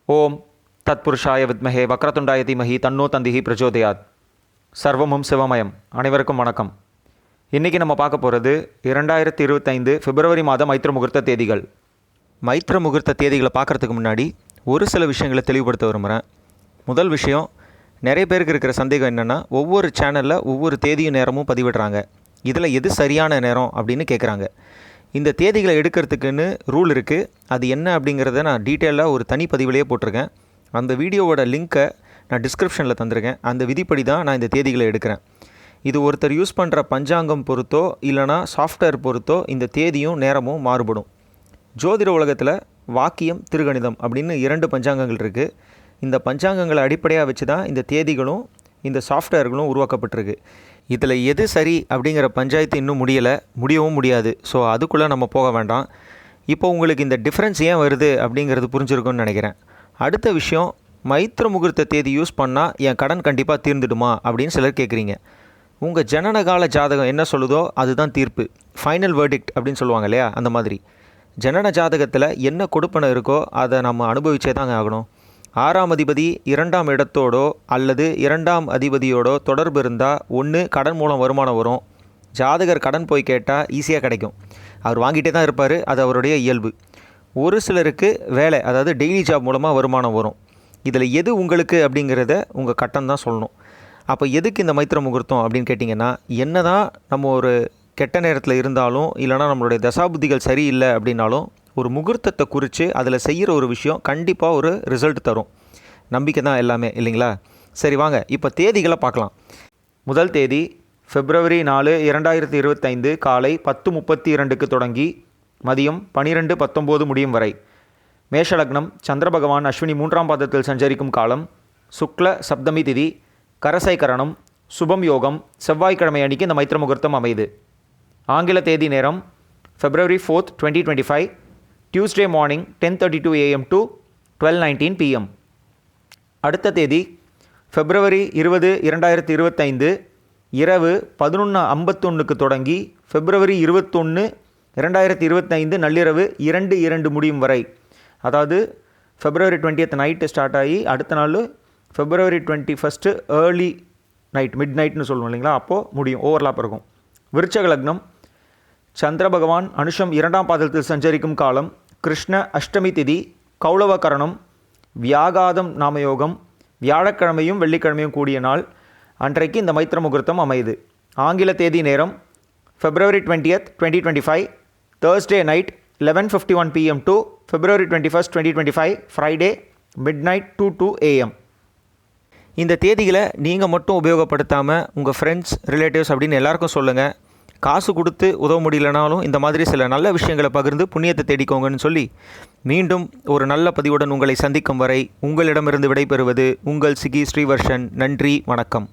ஓம் தத்புருஷாய வித்மஹே வக்ரதுண்டாய தீமஹி தன்னோ தந்திஹி பிரச்சோதயாத். சர்வமும் சிவமயம். அனைவருக்கும் வணக்கம். இன்றைக்கி நம்ம பார்க்க போகிறது 2025 பிப்ரவரி மாதம் மைத்திர முகூர்த்த தேதிகள். மைத்திர முகூர்த்த தேதிகளை பார்க்குறதுக்கு முன்னாடி ஒரு சில விஷயங்களை தெளிவுபடுத்த விரும்புகிறேன். முதல் விஷயம், நிறைய பேருக்கு இருக்கிற சந்தேகம் என்னென்னா, ஒவ்வொரு சேனலில் ஒவ்வொரு தேதியும் நேரமும் பதிவிடுறாங்க. இதில் எது சரியான நேரம் அப்படின்னு கேட்குறாங்க. இந்த தேதிகளை எடுக்கிறதுக்குன்னு ரூல் இருக்குது. அது என்ன அப்படிங்கிறத நான் டீட்டெயிலாக ஒரு தனி பதிவிலேயே போட்டிருக்கேன். அந்த வீடியோவோட லிங்க்கை நான் டிஸ்கிரிப்ஷனில் தந்திருக்கேன். அந்த விதிப்படி தான் நான் இந்த தேதிகளை எடுக்கிறேன். இது ஒருத்தர் யூஸ் பண்ணுற பஞ்சாங்கம் பொறுத்தோ இல்லைனா சாஃப்ட்வேர் பொறுத்தோ இந்த தேதியும் நேரமும் மாறுபடும். ஜோதிட உலகத்தில் வாக்கியம், திருகணிதம் அப்படின்னு 2 பஞ்சாங்கங்கள் இருக்குது. இந்த பஞ்சாங்கங்களை அடிப்படையாக வச்சு தான் இந்த தேதிகளும் இந்த சாஃப்ட்வேர்களும் உருவாக்கப்பட்டிருக்கு. இதில் எது சரி அப்படிங்கிற பஞ்சாயத்து இன்னும் முடியவும் முடியாது. ஸோ அதுக்குள்ளே நம்ம போக வேண்டாம். இப்போ உங்களுக்கு இந்த டிஃப்ரென்ஸ் ஏன் வருது அப்படிங்கிறது புரிஞ்சிருக்கும்னு நினைக்கிறேன். அடுத்த விஷயம், மைத்திர முகூர்த்த தேதி யூஸ் பண்ணால் என் கடன் கண்டிப்பாக தீர்ந்துடுமா அப்படின்னு சிலர் கேட்குறீங்க. உங்கள் ஜனனகால ஜாதகம் என்ன சொல்லுதோ அதுதான் தீர்ப்பு, ஃபைனல் வேர்டிக்ட் அப்படின்னு சொல்லுவாங்க இல்லையா, அந்த மாதிரி. ஜனன ஜாதகத்தில் என்ன கொடுப்பனை இருக்கோ அதை நம்ம அனுபவிச்சே தாங்க ஆகணும். 6ஆம் அதிபதி 2ஆம் இடத்தோடோ அல்லது 2ஆம் அதிபதியோடோ தொடர்பு இருந்தால் ஒன்று கடன் மூலம் வருமானம் வரும். ஜாதகர் கடன் போய் கேட்டால் ஈஸியாக கிடைக்கும். அவர் வாங்கிட்டே தான் இருப்பார், அது அவருடைய இயல்பு. ஒரு சிலருக்கு வேலை, அதாவது டெய்லி ஜாப் மூலமாக வருமானம் வரும். இதில் எது உங்களுக்கு அப்படிங்கிறத உங்கள் கட்டம் தான் சொல்லணும். அப்போ எதுக்கு இந்த மைத்திர முகூர்த்தம் அப்படின்னு கேட்டிங்கன்னா, என்ன தான் நம்ம ஒரு கெட்ட நேரத்தில் இருந்தாலும் இல்லைனா நம்மளுடைய தசாபுத்திகள் சரியில்லை அப்படின்னாலும் ஒரு முகூர்த்தத்தை குறித்து அதில் செய்கிற ஒரு விஷயம் கண்டிப்பாக ஒரு ரிசல்ட் தரும். நம்பிக்கை தான் எல்லாமே, இல்லைங்களா? சரி வாங்க இப்போ தேதிகளை பார்க்கலாம். முதல் தேதி பிப்ரவரி 4, 2025 காலை 10:32க்கு தொடங்கி மதியம் 12:19 முடியும் வரை. மேஷலக்னம், சந்திர பகவான் அஸ்வினி 3ஆம் பாதத்தில் சஞ்சரிக்கும் காலம், சுக்ல சப்தமி திதி, கரசை கரணம், சுபம் யோகம். செவ்வாய்க்கிழமை அன்றைக்கி இந்த மைத்திர முகூர்த்தம் அமைது. ஆங்கில தேதி நேரம் February 4, 2025, Tuesday morning 10:32 AM to 12:19 PM. அடுத்த தேதி February 20, 2025 இரவு 11:51க்கு தொடங்கி February 21, 2025 நள்ளிரவு 2:02 முடியும் வரை. அதாவது February 20th நைட்டு ஸ்டார்ட் ஆகி அடுத்த நாள் February 21 ஏர்லி நைட், மிட் நைட்னு சொல்லுவோம் இல்லைங்களா, அப்போது முடியும், ஓவர்லாப் இருக்கும். விருச்சக லக்னம், சந்திர பகவான் அனுஷம் 2ஆம் பாதத்தில் சஞ்சரிக்கும் காலம், கிருஷ்ண அஷ்டமி திதி, கௌளவ கரணம், வியாகாதம் நாமயோகம். வியாழக்கிழமையும் வெள்ளிக்கிழமையும் கூடிய நாள் அன்றைக்கு இந்த மைத்திர முகூர்த்தம் அமையுது. ஆங்கில தேதி நேரம் February 20th, 2025 Thursday night 11:51 PM to February 21st, 2025 Friday midnight 2:02 AM. இந்த தேதிகளை நீங்கள் மட்டும் உபயோகப்படுத்தாமல் உங்கள் ஃப்ரெண்ட்ஸ், ரிலேட்டிவ்ஸ் அப்படின்னு எல்லாருக்கும் சொல்லுங்கள். காசு கொடுத்து உதவ முடியலனாலும் இந்த மாதிரி சில நல்ல விஷயங்களை பகிர்ந்து புண்ணியத்தை தேடிக்கோங்கன்னு சொல்லி மீண்டும் ஒரு நல்ல பதிவுடன் உங்களை சந்திக்கும் வரை உங்களிடமிருந்து விடைபெறுவது உங்கள் சிகி ஸ்ரீவர்ஷன். நன்றி, வணக்கம்.